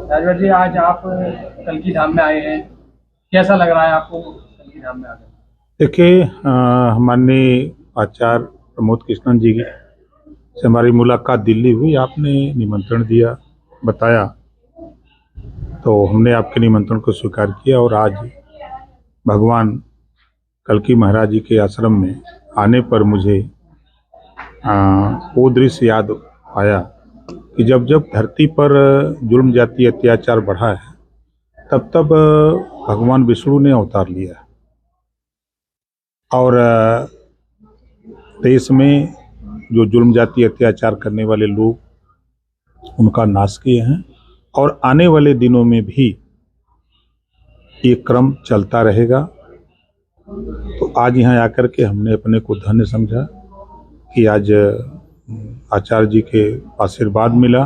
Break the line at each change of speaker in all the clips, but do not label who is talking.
राजभर जी, आज आप कल्की धाम में आए हैं, कैसा लग रहा है आपको कल्की धाम में आकर?
देखिए, माननीय आचार्य प्रमोद कृष्णन जी से हमारी मुलाकात दिल्ली हुई। आपने निमंत्रण दिया, बताया, तो हमने आपके निमंत्रण को स्वीकार किया और आज भगवान कल्की महाराज जी के आश्रम में आने पर मुझे वो दृश्य याद आया कि जब जब धरती पर जुल्म जाति अत्याचार बढ़ा है, तब तब भगवान विष्णु ने अवतार लिया और देश में जो जुल्म जाति अत्याचार करने वाले लोग उनका नाश किए हैं और आने वाले दिनों में भी ये क्रम चलता रहेगा। तो आज यहाँ आकर के हमने अपने को धन्य समझा कि आज आचार्य जी के आशीर्वाद मिला।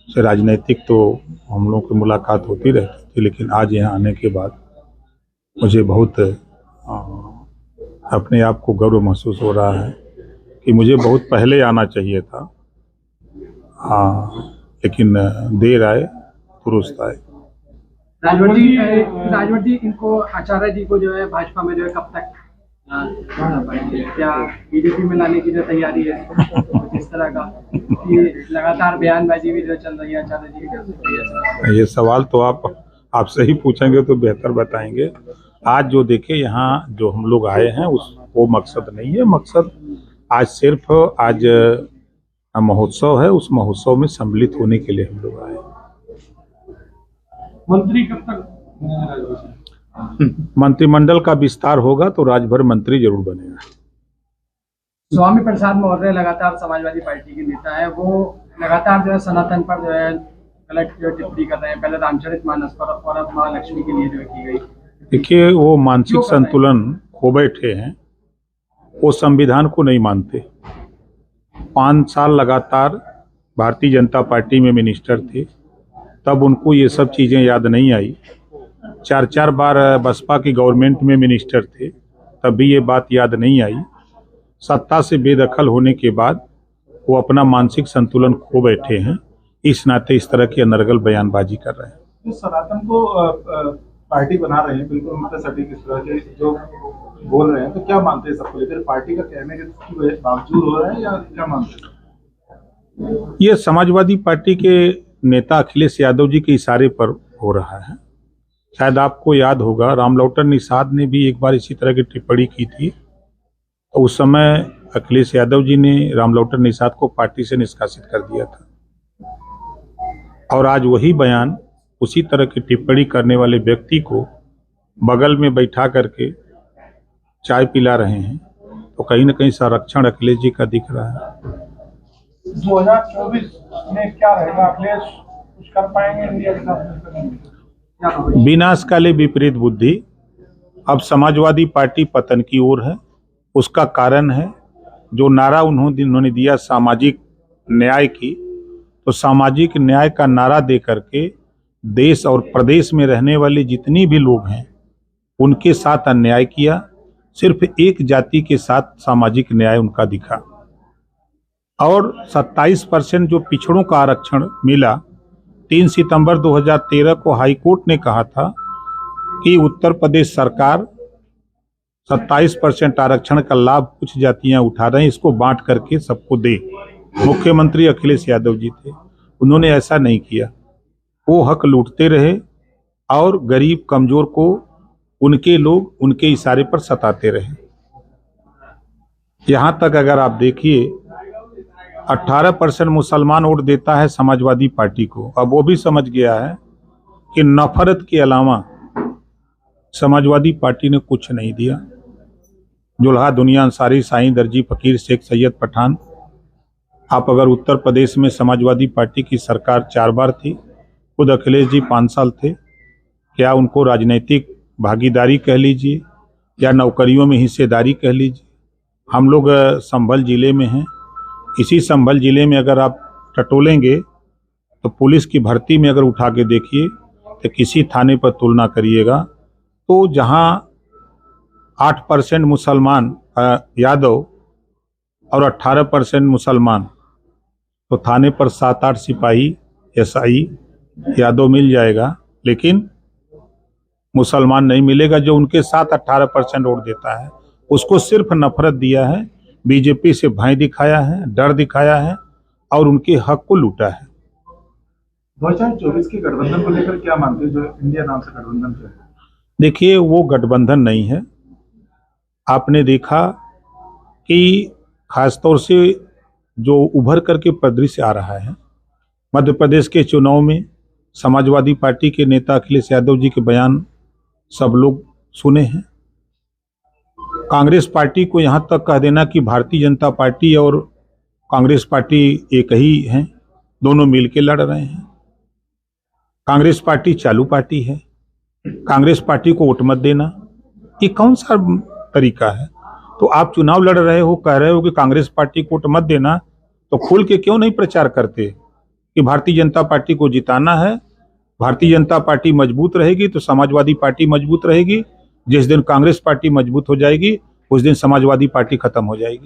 से राजनीतिक तो हम लोगों की मुलाकात होती रहती थी, लेकिन आज यहाँ आने के बाद मुझे बहुत अपने आप को गर्व महसूस हो रहा है कि मुझे बहुत पहले आना चाहिए था। लेकिन देर आए दुरुस्त आए।
राजभर जी, इनको आचार्य जी को जो है भाजपा में जो है कब तक क्या बीजेपी में लाने की जो तैयारी है इस तरह का, ये लगातार बयानबाजी भी जो चल रही है आचार्य जी की?
ये सवाल तो आपसे ही पूछेंगे तो बेहतर बताएंगे। आज जो देखे यहाँ जो हम लोग आए हैं वो मकसद नहीं है। मकसद आज सिर्फ आज महोत्सव है, उस महोत्सव में सम्मिलित होने के लिए हम लोग आए।
मंत्री कब तक?
मंत्रिमंडल का विस्तार होगा तो राजभर मंत्री जरूर बनेगा।
स्वामी प्रसाद मौर्य लगातार समाजवादी पार्टी के नेता है, वो लगातार जो है सनातन पर जो है गलत टिप्पणी कर रहे हैं। पहले रामचरितमानस पर और अब महालक्ष्मी के लिए जो की गई।
देखिए, वो मानसिक संतुलन खो बैठे हैं, वो संविधान को नहीं मानते। 5 साल लगातार भारतीय जनता पार्टी में मिनिस्टर थे, तब उनको ये सब चीज़ें याद नहीं आई। 4 बार बसपा की गवर्नमेंट में मिनिस्टर थे, तब भी ये बात याद नहीं आई। सत्ता से बेदखल होने के बाद वो अपना मानसिक संतुलन खो बैठे हैं, इस नाते इस तरह की अनर्गल बयानबाजी कर रहे हैं।
तो सनातन को पार्टी बना रहे हैं, बिल्कुल उनका सटीक इस तरह के जो बोल रहे हैं, तो क्या मानते हैं सबको लेकर? पार्टी का कहने के बावजूद हो रहा है या क्या मानते हैं?
ये समाजवादी पार्टी के नेता अखिलेश यादव जी के इशारे पर हो रहा है। शायद आपको याद होगा, रामलौटन निषाद ने भी एक बार इसी तरह की टिप्पणी की थी, तो उस समय अखिलेश यादव जी ने रामलौटन निषाद को पार्टी से निष्कासित कर दिया था। और आज वही बयान उसी तरह की टिप्पणी करने वाले व्यक्ति को बगल में बैठा करके चाय पिला रहे हैं, तो कहीं ना कहीं संरक्षण अखिलेश जी का दिख रहा है।
2024 में क्या रहेगा? अखिलेश कुछ कर पाएंगे इंडिया के साथ?
विनाश काले विपरीत बुद्धि। अब समाजवादी पार्टी पतन की ओर है। उसका कारण है जो नारा उन्होंने दिया सामाजिक न्याय की, तो सामाजिक न्याय का नारा दे करके देश और प्रदेश में रहने वाले जितनी भी लोग हैं उनके साथ अन्याय किया। सिर्फ एक जाति के साथ सामाजिक न्याय उनका दिखा। और 27% जो पिछड़ों का आरक्षण मिला, 3 सितंबर 2013 को हाई कोर्ट ने कहा था कि उत्तर प्रदेश सरकार 27% आरक्षण का लाभ कुछ जातियां उठा रहे हैं, इसको बांट करके सबको दे। मुख्यमंत्री अखिलेश यादव जी थे, उन्होंने ऐसा नहीं किया। वो हक लूटते रहे और गरीब कमजोर को उनके लोग उनके इशारे पर सताते रहे। यहाँ तक अगर आप देखिए, 18% मुसलमान वोट देता है समाजवादी पार्टी को। अब वो भी समझ गया है कि नफरत के अलावा समाजवादी पार्टी ने कुछ नहीं दिया। जुल्हा दुनिया अंसारी, साईं दर्जी, फकीर, शेख सैयद, पठान। आप अगर उत्तर प्रदेश में समाजवादी पार्टी की सरकार 4 बार थी, खुद अखिलेश जी 5 साल थे, क्या उनको राजनीतिक भागीदारी कह लीजिए या नौकरियों में हिस्सेदारी कह लीजिए। हम लोग संभल जिले में हैं। इसी संभल जिले में अगर आप टटोलेंगे तो पुलिस की भर्ती में अगर उठा के देखिए तो किसी थाने पर तुलना करिएगा तो जहां 8% मुसलमान यादव और 18% मुसलमान, तो थाने पर 7-8 सिपाही, एसआई यादव मिल जाएगा, लेकिन मुसलमान नहीं मिलेगा। जो उनके साथ 18% वोट देता है उसको सिर्फ नफरत दिया है, बीजेपी से भय दिखाया है, डर दिखाया है और उनके हक को लूटा है।
2024 के गठबंधन को लेकर क्या मानते हैं, जो इंडिया नाम से गठबंधन है?
देखिए, वो गठबंधन नहीं है। आपने देखा कि खासतौर से जो उभर करके परिदृश्य आ रहा है, मध्य प्रदेश के चुनाव में समाजवादी पार्टी के नेता अखिलेश यादव जी के बयान सब लोग सुने हैं। कांग्रेस पार्टी को यहाँ तक कह देना कि भारतीय जनता पार्टी और कांग्रेस पार्टी एक ही हैं, दोनों मिलकर लड़ रहे हैं। कांग्रेस पार्टी चालू पार्टी है, कांग्रेस पार्टी को वोट मत देना, ये कौन सा तरीका है? तो आप चुनाव लड़ रहे हो, कह रहे हो कि कांग्रेस पार्टी को वोट मत देना, तो खुल के क्यों नहीं प्रचार करते कि भारतीय जनता पार्टी को जिताना है, भारतीय जनता पार्टी मजबूत रहेगी तो समाजवादी पार्टी मजबूत रहेगी, जिस दिन कांग्रेस पार्टी मजबूत हो जाएगी उस दिन समाजवादी पार्टी खत्म हो जाएगी।